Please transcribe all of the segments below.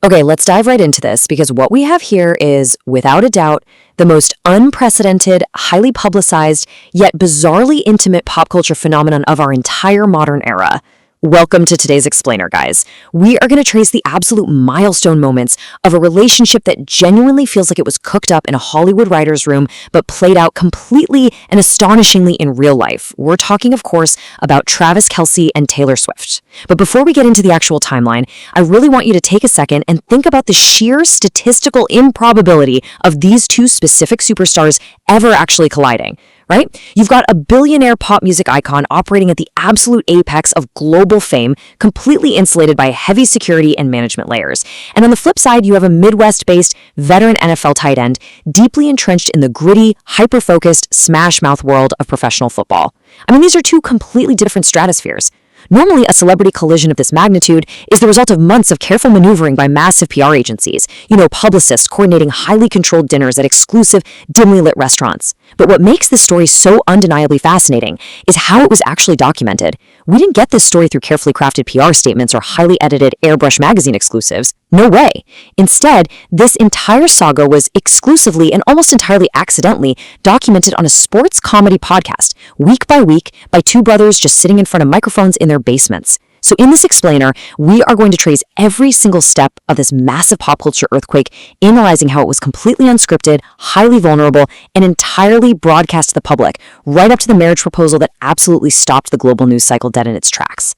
Okay, let's dive right into this because what we have here is, without a doubt, the most unprecedented, highly publicized, yet bizarrely intimate pop culture phenomenon of our entire modern era. Welcome to today's Explainer, guys. We are going to trace the absolute milestone moments of a relationship that genuinely feels like it was cooked up in a Hollywood writer's room, but played out completely and astonishingly in real life. We're talking, of course, about Travis Kelce and Taylor Swift. But before we get into the actual timeline, I really want you to take a second and think about the sheer statistical improbability of these two specific superstars ever actually colliding. Right? You've got a billionaire pop music icon operating at the absolute apex of global fame, completely insulated by heavy security and management layers. And on the flip side, you have a Midwest-based veteran NFL tight end, deeply entrenched in the gritty, hyper-focused, smash-mouth world of professional football. I mean, these are two completely different stratospheres. Normally, a celebrity collision of this magnitude is the result of months of careful maneuvering by massive PR agencies, publicists coordinating highly controlled dinners at exclusive, dimly lit restaurants. But what makes this story so undeniably fascinating is how it was actually documented. We didn't get this story through carefully crafted PR statements or highly edited Airbrush magazine exclusives. No way. Instead, this entire saga was exclusively and almost entirely accidentally documented on a sports comedy podcast, week by two brothers just sitting in front of microphones in their basements. So in this explainer, we are going to trace every single step of this massive pop culture earthquake, analyzing how it was completely unscripted, highly vulnerable, and entirely broadcast to the public, right up to the marriage proposal that absolutely stopped the global news cycle dead in its tracks.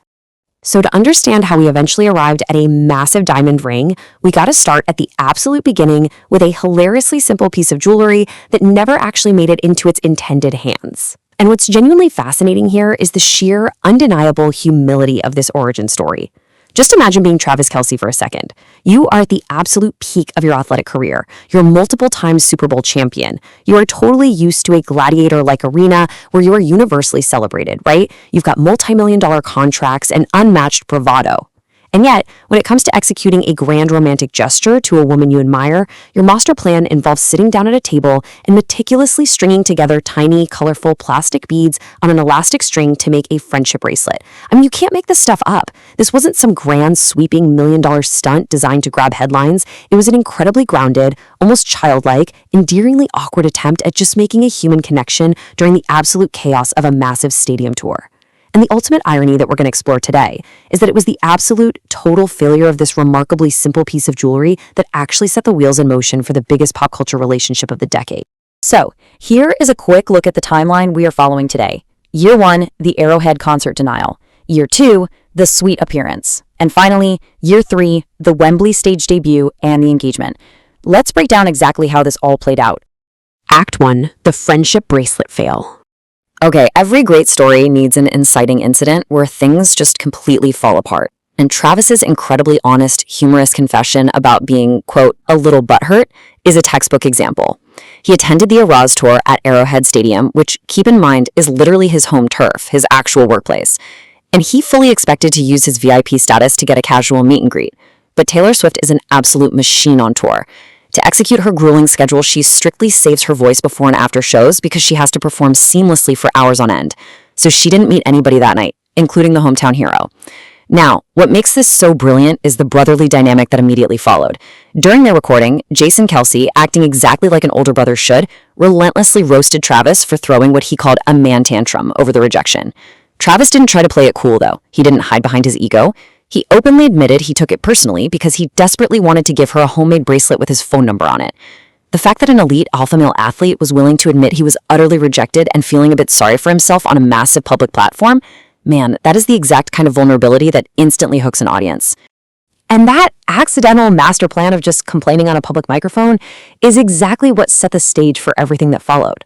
So to understand how we eventually arrived at a massive diamond ring, we got to start at the absolute beginning with a hilariously simple piece of jewelry that never actually made it into its intended hands. And what's genuinely fascinating here is the sheer, undeniable humility of this origin story. Just imagine being Travis Kelce for a second. You are at the absolute peak of your athletic career. You're a multiple-time Super Bowl champion. You are totally used to a gladiator-like arena where you are universally celebrated, right? You've got multi-million-dollar contracts and unmatched bravado. And yet, when it comes to executing a grand romantic gesture to a woman you admire, your master plan involves sitting down at a table and meticulously stringing together tiny, colorful plastic beads on an elastic string to make a friendship bracelet. I mean, you can't make this stuff up. This wasn't some grand, sweeping million-dollar stunt designed to grab headlines. It was an incredibly grounded, almost childlike, endearingly awkward attempt at just making a human connection during the absolute chaos of a massive stadium tour. And the ultimate irony that we're going to explore today is that it was the absolute, total failure of this remarkably simple piece of jewelry that actually set the wheels in motion for the biggest pop culture relationship of the decade. So, here is a quick look at the timeline we are following today. Year 1, the Arrowhead concert denial. Year 2, the suite appearance. And finally, Year 3, the Wembley stage debut and the engagement. Let's break down exactly how this all played out. Act 1, the friendship bracelet fail. Okay, every great story needs an inciting incident where things just completely fall apart. And Travis's incredibly honest, humorous confession about being, quote, a little butthurt is a textbook example. He attended the Eras tour at Arrowhead Stadium, which, keep in mind, is literally his home turf, his actual workplace. And he fully expected to use his VIP status to get a casual meet and greet. But Taylor Swift is an absolute machine on tour. To execute her grueling schedule, she strictly saves her voice before and after shows because she has to perform seamlessly for hours on end. So she didn't meet anybody that night, including the hometown hero. Now, what makes this so brilliant is the brotherly dynamic that immediately followed. During their recording, Jason Kelce, acting exactly like an older brother should, relentlessly roasted Travis for throwing what he called a man tantrum over the rejection. Travis didn't try to play it cool, though. He didn't hide behind his ego. He openly admitted he took it personally because he desperately wanted to give her a homemade bracelet with his phone number on it. The fact that an elite alpha male athlete was willing to admit he was utterly rejected and feeling a bit sorry for himself on a massive public platform, man, that is the exact kind of vulnerability that instantly hooks an audience. And that accidental master plan of just complaining on a public microphone is exactly what set the stage for everything that followed.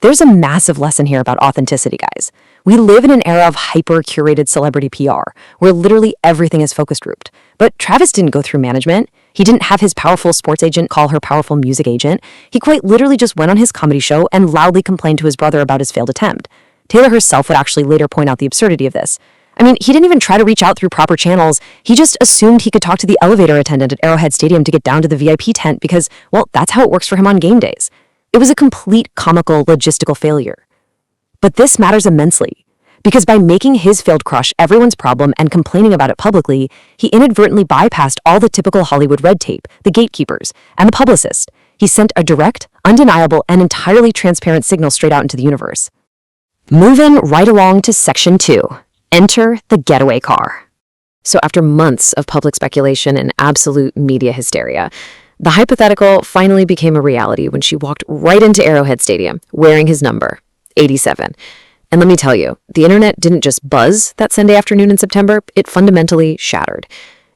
There's a massive lesson here about authenticity, guys. We live in an era of hyper-curated celebrity PR, where literally everything is focus grouped. But Travis didn't go through management. He didn't have his powerful sports agent call her powerful music agent. He quite literally just went on his comedy show and loudly complained to his brother about his failed attempt. Taylor herself would actually later point out the absurdity of this. I mean, he didn't even try to reach out through proper channels. He just assumed he could talk to the elevator attendant at Arrowhead Stadium to get down to the VIP tent because, well, that's how it works for him on game days. It was a complete comical logistical failure. But this matters immensely. Because by making his failed crush everyone's problem and complaining about it publicly, he inadvertently bypassed all the typical Hollywood red tape, the gatekeepers, and the publicist. He sent a direct, undeniable, and entirely transparent signal straight out into the universe. Moving right along to Section 2. Enter the getaway car. So after months of public speculation and absolute media hysteria, the hypothetical finally became a reality when she walked right into Arrowhead Stadium, wearing his number, 87. And let me tell you, the internet didn't just buzz that Sunday afternoon in September, it fundamentally shattered.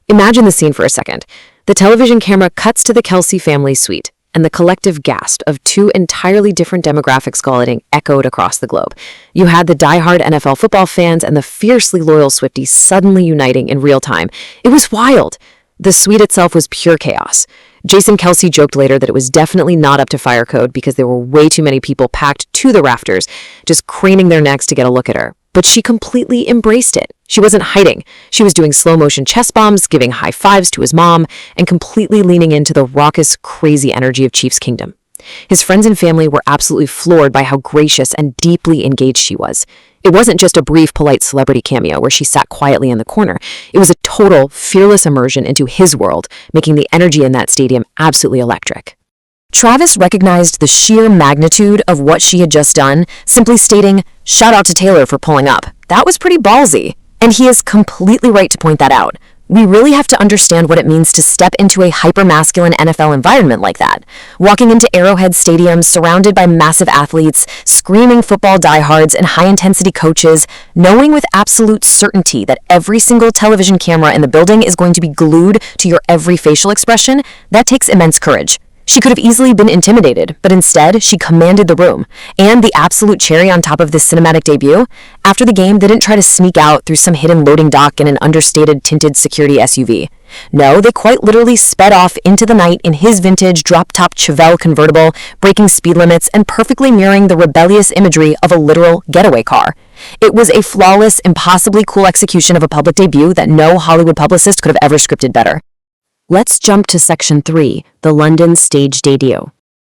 Imagine the scene for a second. The television camera cuts to the Kelce family suite, and the collective gasp of two entirely different demographics galling echoed across the globe. You had the diehard NFL football fans and the fiercely loyal Swifties suddenly uniting in real time. It was wild. The suite itself was pure chaos. Jason Kelce joked later that it was definitely not up to fire code because there were way too many people packed to the rafters, just craning their necks to get a look at her. But she completely embraced it. She wasn't hiding. She was doing slow-motion chest bombs, giving high fives to his mom, and completely leaning into the raucous, crazy energy of Chiefs Kingdom. His friends and family were absolutely floored by how gracious and deeply engaged she was. It wasn't just a brief, polite celebrity cameo where she sat quietly in the corner. It was a total, fearless immersion into his world, making the energy in that stadium absolutely electric. Travis recognized the sheer magnitude of what she had just done, simply stating, "Shout out to Taylor for pulling up." That was pretty ballsy. And he is completely right to point that out. We really have to understand what it means to step into a hyper-masculine NFL environment like that. Walking into Arrowhead Stadium, surrounded by massive athletes, screaming football diehards, and high-intensity coaches, knowing with absolute certainty that every single television camera in the building is going to be glued to your every facial expression, that takes immense courage. She could have easily been intimidated, but instead, she commanded the room. And the absolute cherry on top of this cinematic debut, after the game, they didn't try to sneak out through some hidden loading dock in an understated tinted security SUV. No, they quite literally sped off into the night in his vintage drop-top Chevelle convertible, breaking speed limits and perfectly mirroring the rebellious imagery of a literal getaway car. It was a flawless, impossibly cool execution of a public debut that no Hollywood publicist could have ever scripted better. Let's jump to Section 3, the London stage debut.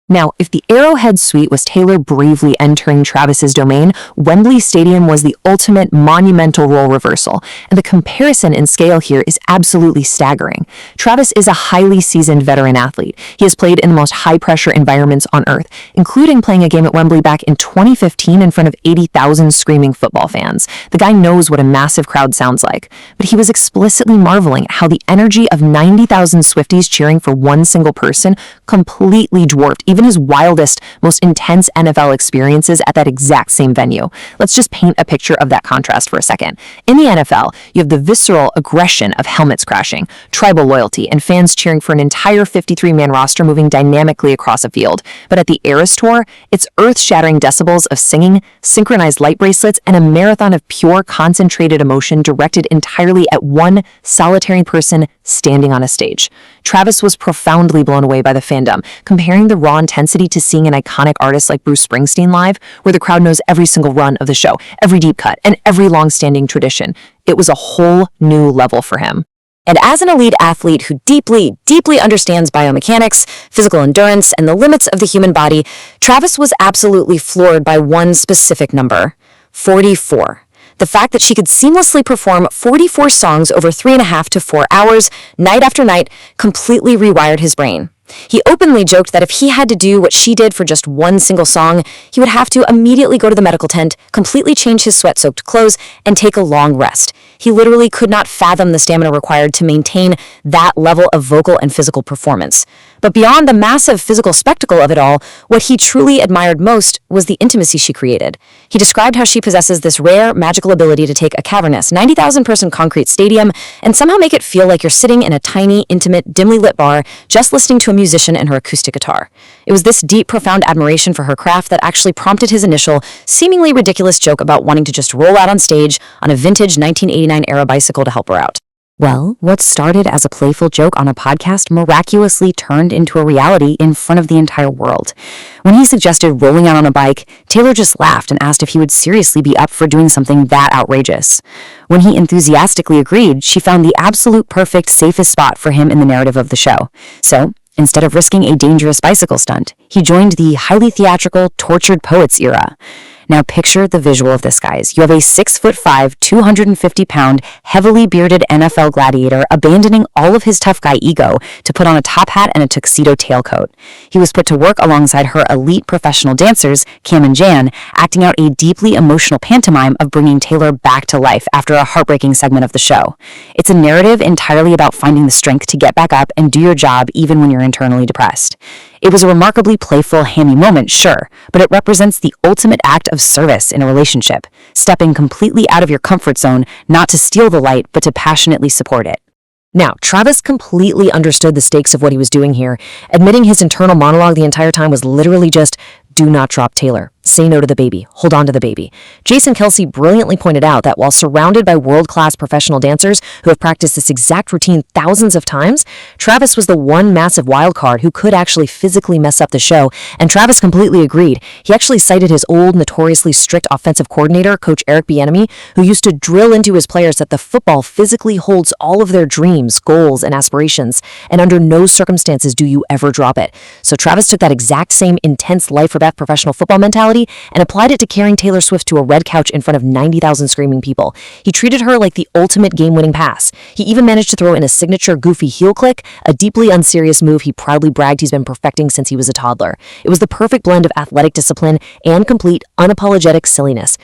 Now, if the Arrowhead suite was Taylor bravely entering Travis's domain, Wembley Stadium was the ultimate monumental role reversal, and the comparison in scale here is absolutely staggering. Travis is a highly seasoned veteran athlete. He has played in the most high-pressure environments on Earth, including playing a game at Wembley back in 2015 in front of 80,000 screaming football fans. The guy knows what a massive crowd sounds like, but he was explicitly marveling at how the energy of 90,000 Swifties cheering for one single person completely dwarfed even his wildest, most intense NFL experiences at that exact same venue. Let's just paint a picture of that contrast for a second. In the NFL, you have the visceral aggression of helmets crashing, tribal loyalty, and fans cheering for an entire 53-man roster moving dynamically across a field. But at the Eras Tour, it's earth-shattering decibels of singing, synchronized light bracelets, and a marathon of pure, concentrated emotion directed entirely at one solitary person standing on a stage. Travis was profoundly blown away by the fandom, comparing the raw intensity to seeing an iconic artist like Bruce Springsteen live, where the crowd knows every single run of the show, every deep cut, and every long-standing tradition. It was a whole new level for him. And as an elite athlete who deeply, deeply understands biomechanics, physical endurance, and the limits of the human body, Travis was absolutely floored by one specific number: 44. The fact that she could seamlessly perform 44 songs over 3.5 to 4 hours, night after night, completely rewired his brain. He openly joked that if he had to do what she did for just one single song, he would have to immediately go to the medical tent, completely change his sweat-soaked clothes, and take a long rest. He literally could not fathom the stamina required to maintain that level of vocal and physical performance. But beyond the massive physical spectacle of it all, what he truly admired most was the intimacy she created. He described how she possesses this rare, magical ability to take a cavernous, 90,000-person concrete stadium and somehow make it feel like you're sitting in a tiny, intimate, dimly lit bar just listening to a musician and her acoustic guitar. It was this deep, profound admiration for her craft that actually prompted his initial, seemingly ridiculous joke about wanting to just roll out on stage on a vintage 1989-era bicycle to help her out. Well, what started as a playful joke on a podcast miraculously turned into a reality in front of the entire world. When he suggested rolling out on a bike, Taylor just laughed and asked if he would seriously be up for doing something that outrageous. When he enthusiastically agreed, she found the absolute perfect, safest spot for him in the narrative of the show. So, instead of risking a dangerous bicycle stunt, he joined the highly theatrical, tortured poets era. Now picture the visual of this, guys. You have a 6'5", 250-pound, heavily bearded NFL gladiator abandoning all of his tough guy ego to put on a top hat and a tuxedo tailcoat. He was put to work alongside her elite professional dancers, Cam and Jan, acting out a deeply emotional pantomime of bringing Taylor back to life after a heartbreaking segment of the show. It's a narrative entirely about finding the strength to get back up and do your job even when you're internally depressed. It was a remarkably playful, hammy moment, sure, but it represents the ultimate act of service in a relationship, stepping completely out of your comfort zone, not to steal the light, but to passionately support it. Now, Travis completely understood the stakes of what he was doing here. Admitting his internal monologue the entire time was literally just, do not drop Taylor. Say no to the baby. Hold on to the baby. Jason Kelce brilliantly pointed out that while surrounded by world-class professional dancers who have practiced this exact routine thousands of times, Travis was the one massive wild card who could actually physically mess up the show, and Travis completely agreed. He actually cited his old, notoriously strict offensive coordinator, Coach Eric Bieniemy, who used to drill into his players that the football physically holds all of their dreams, goals, and aspirations, and under no circumstances do you ever drop it. So Travis took that exact same intense life-or-death professional football mentality and applied it to carrying Taylor Swift to a red couch in front of 90,000 screaming people. He treated her like the ultimate game-winning pass. He even managed to throw in a signature goofy heel click, a deeply unserious move he proudly bragged he's been perfecting since he was a toddler. It was the perfect blend of athletic discipline and complete, unapologetic silliness.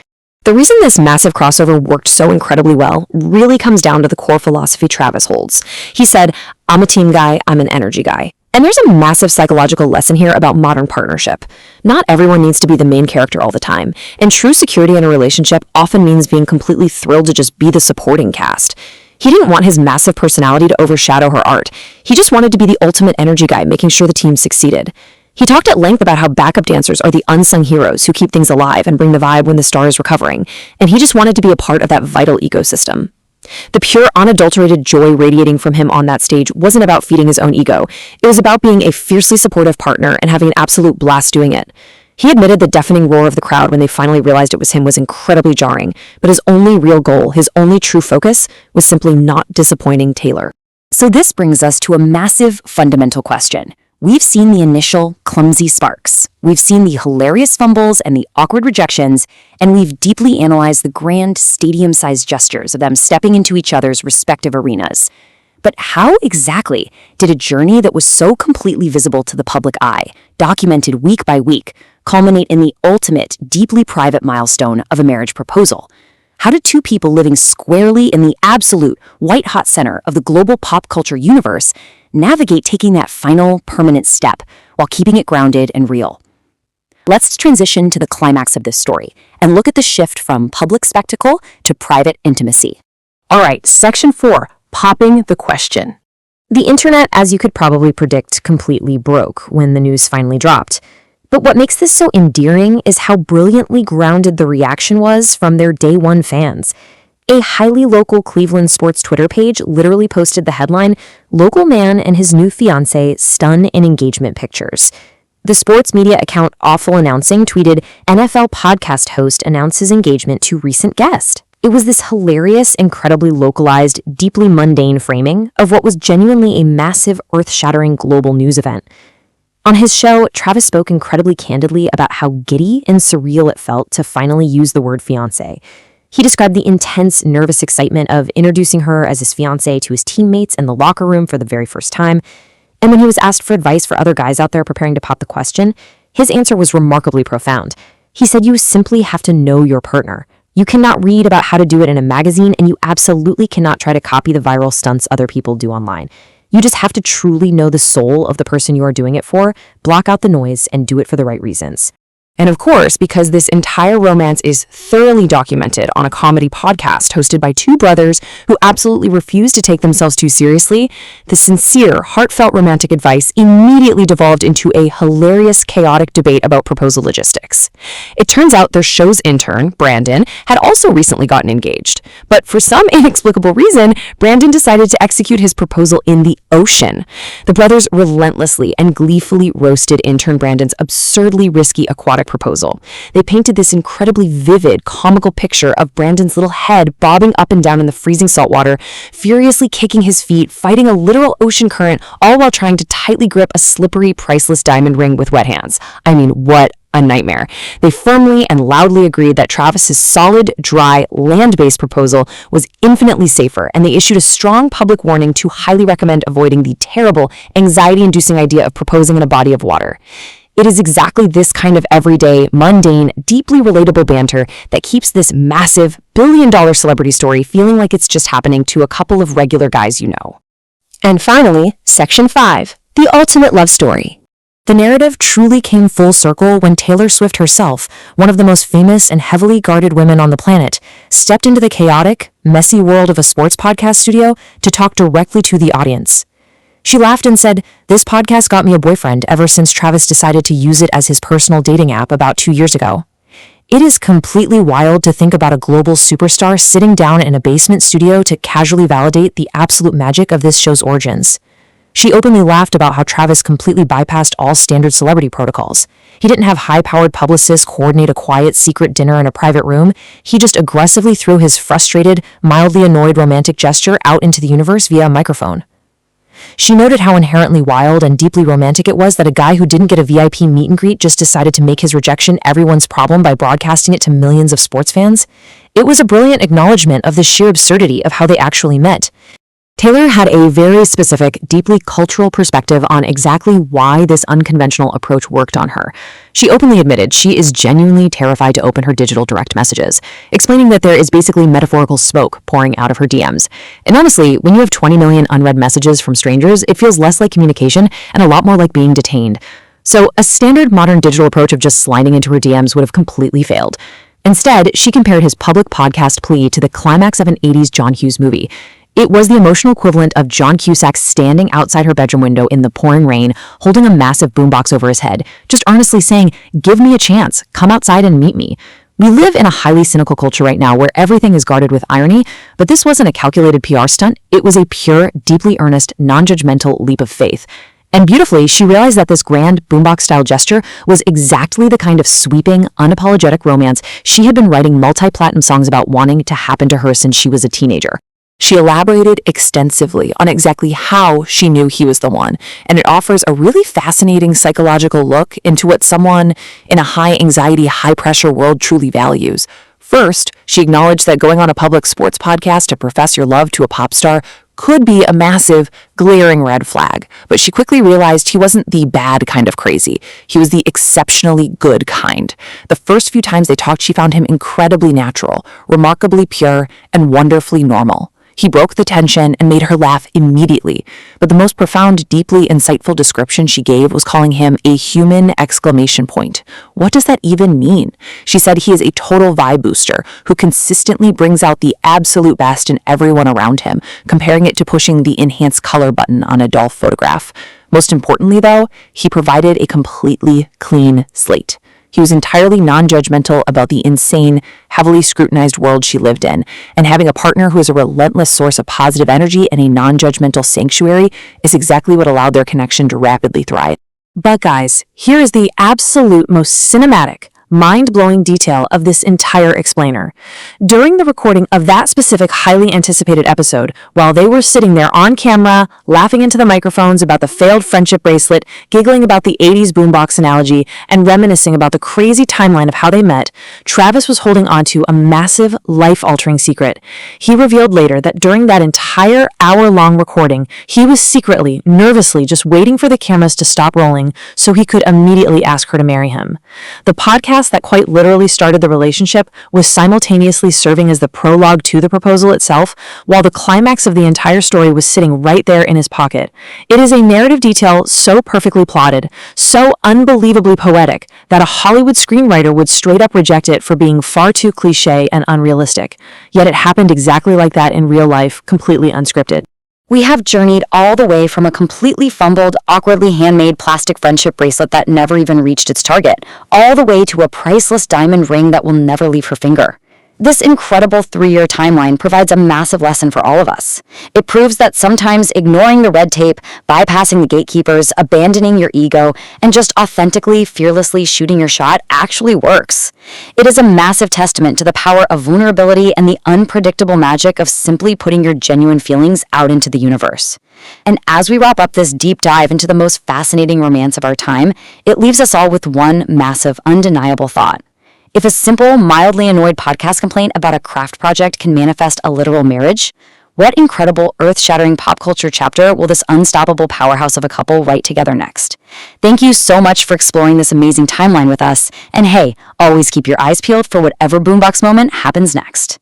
The reason this massive crossover worked so incredibly well really comes down to the core philosophy Travis holds. He said, I'm a team guy, I'm an energy guy. And there's a massive psychological lesson here about modern partnership. Not everyone needs to be the main character all the time, and true security in a relationship often means being completely thrilled to just be the supporting cast. He didn't want his massive personality to overshadow her art. He just wanted to be the ultimate energy guy, making sure the team succeeded. He talked at length about how backup dancers are the unsung heroes who keep things alive and bring the vibe when the star is recovering, and he just wanted to be a part of that vital ecosystem. The pure, unadulterated joy radiating from him on that stage wasn't about feeding his own ego. It was about being a fiercely supportive partner and having an absolute blast doing it. He admitted the deafening roar of the crowd when they finally realized it was him was incredibly jarring, but his only real goal, his only true focus, was simply not disappointing Taylor. So this brings us to a massive fundamental question. We've seen the initial clumsy sparks. We've seen the hilarious fumbles and the awkward rejections, and we've deeply analyzed the grand stadium-sized gestures of them stepping into each other's respective arenas. But how exactly did a journey that was so completely visible to the public eye, documented week by week, culminate in the ultimate, deeply private milestone of a marriage proposal? How did two people living squarely in the absolute white-hot center of the global pop culture universe navigate taking that final, permanent step while keeping it grounded and real? Let's transition to the climax of this story and look at the shift from public spectacle to private intimacy. All right, section 4, popping the question. The internet, as you could probably predict, completely broke when the news finally dropped. But what makes this so endearing is how brilliantly grounded the reaction was from their day one fans. A highly local Cleveland sports Twitter page literally posted the headline, "Local man and his new fiancée stun in engagement pictures." The sports media account Awful Announcing tweeted, "NFL podcast host announces engagement to recent guest." It was this hilarious, incredibly localized, deeply mundane framing of what was genuinely a massive, earth-shattering global news event. On his show, Travis spoke incredibly candidly about how giddy and surreal it felt to finally use the word fiancé. He described the intense, nervous excitement of introducing her as his fiancée to his teammates in the locker room for the very first time. And when he was asked for advice for other guys out there preparing to pop the question, his answer was remarkably profound. He said you simply have to know your partner. You cannot read about how to do it in a magazine, and you absolutely cannot try to copy the viral stunts other people do online. You just have to truly know the soul of the person you are doing it for, block out the noise, and do it for the right reasons. And of course, because this entire romance is thoroughly documented on a comedy podcast hosted by two brothers who absolutely refuse to take themselves too seriously, the sincere, heartfelt romantic advice immediately devolved into a hilarious, chaotic debate about proposal logistics. It turns out their show's intern, Brandon, had also recently gotten engaged. But for some inexplicable reason, Brandon decided to execute his proposal in the ocean. The brothers relentlessly and gleefully roasted intern Brandon's absurdly risky aquatic dramatic proposal. They painted this incredibly vivid, comical picture of Brandon's little head bobbing up and down in the freezing salt water, furiously kicking his feet, fighting a literal ocean current, all while trying to tightly grip a slippery, priceless diamond ring with wet hands. I mean, what a nightmare. They firmly and loudly agreed that Travis's solid, dry, land-based proposal was infinitely safer, and they issued a strong public warning to highly recommend avoiding the terrible, anxiety-inducing idea of proposing in a body of water. It is exactly this kind of everyday, mundane, deeply relatable banter that keeps this massive, billion-dollar celebrity story feeling like it's just happening to a couple of regular guys you know. And finally, Section 5, the ultimate love story. The narrative truly came full circle when Taylor Swift herself, one of the most famous and heavily guarded women on the planet, stepped into the chaotic, messy world of a sports podcast studio to talk directly to the audience. She laughed and said, "This podcast got me a boyfriend ever since Travis decided to use it as his personal dating app about 2 years ago." It is completely wild to think about a global superstar sitting down in a basement studio to casually validate the absolute magic of this show's origins. She openly laughed about how Travis completely bypassed all standard celebrity protocols. He didn't have high-powered publicists coordinate a quiet, secret dinner in a private room. He just aggressively threw his frustrated, mildly annoyed romantic gesture out into the universe via a microphone. She noted how inherently wild and deeply romantic it was that a guy who didn't get a VIP meet and greet just decided to make his rejection everyone's problem by broadcasting it to millions of sports fans. It was a brilliant acknowledgement of the sheer absurdity of how they actually met. Taylor had a very specific, deeply cultural perspective on exactly why this unconventional approach worked on her. She openly admitted she is genuinely terrified to open her digital direct messages, explaining that there is basically metaphorical smoke pouring out of her DMs. And honestly, when you have 20 million unread messages from strangers, it feels less like communication and a lot more like being detained. So a standard modern digital approach of just sliding into her DMs would have completely failed. Instead, she compared his public podcast plea to the climax of an 80s John Hughes movie. It was the emotional equivalent of John Cusack standing outside her bedroom window in the pouring rain, holding a massive boombox over his head, just earnestly saying, "Give me a chance, come outside and meet me." We live in a highly cynical culture right now where everything is guarded with irony, but this wasn't a calculated PR stunt. It was a pure, deeply earnest, non-judgmental leap of faith. And beautifully, she realized that this grand boombox-style gesture was exactly the kind of sweeping, unapologetic romance she had been writing multi-platinum songs about wanting to happen to her since she was a teenager. She elaborated extensively on exactly how she knew he was the one, and it offers a really fascinating psychological look into what someone in a high-anxiety, high-pressure world truly values. First, she acknowledged that going on a public sports podcast to profess your love to a pop star could be a massive, glaring red flag, but she quickly realized he wasn't the bad kind of crazy. He was the exceptionally good kind. The first few times they talked, she found him incredibly natural, remarkably pure, and wonderfully normal. He broke the tension and made her laugh immediately, but the most profound, deeply insightful description she gave was calling him a human exclamation point. What does that even mean? She said he is a total vibe booster who consistently brings out the absolute best in everyone around him, comparing it to pushing the enhance color button on a doll photograph. Most importantly, though, he provided a completely clean slate. He was entirely non-judgmental about the insane, heavily scrutinized world she lived in, and having a partner who is a relentless source of positive energy and a non-judgmental sanctuary is exactly what allowed their connection to rapidly thrive. But guys, here is the absolute most cinematic, mind-blowing detail of this entire explainer. During the recording of that specific highly anticipated episode, while they were sitting there on camera, laughing into the microphones about the failed friendship bracelet, giggling about the 80s boombox analogy, and reminiscing about the crazy timeline of how they met, Travis was holding onto a massive, life-altering secret. He revealed later that during that entire hour-long recording, he was secretly, nervously just waiting for the cameras to stop rolling so he could immediately ask her to marry him. The podcast that quite literally started the relationship was simultaneously serving as the prologue to the proposal itself, while the climax of the entire story was sitting right there in his pocket. It is a narrative detail so perfectly plotted, so unbelievably poetic, that a Hollywood screenwriter would straight up reject it for being far too cliché and unrealistic. Yet it happened exactly like that in real life, completely unscripted. We have journeyed all the way from a completely fumbled, awkwardly handmade plastic friendship bracelet that never even reached its target, all the way to a priceless diamond ring that will never leave her finger. This incredible 3-year timeline provides a massive lesson for all of us. It proves that sometimes ignoring the red tape, bypassing the gatekeepers, abandoning your ego, and just authentically, fearlessly shooting your shot actually works. It is a massive testament to the power of vulnerability and the unpredictable magic of simply putting your genuine feelings out into the universe. And as we wrap up this deep dive into the most fascinating romance of our time, it leaves us all with one massive, undeniable thought. If a simple, mildly annoyed podcast complaint about a craft project can manifest a literal marriage, what incredible, earth-shattering pop culture chapter will this unstoppable powerhouse of a couple write together next? Thank you so much for exploring this amazing timeline with us. And hey, always keep your eyes peeled for whatever boombox moment happens next.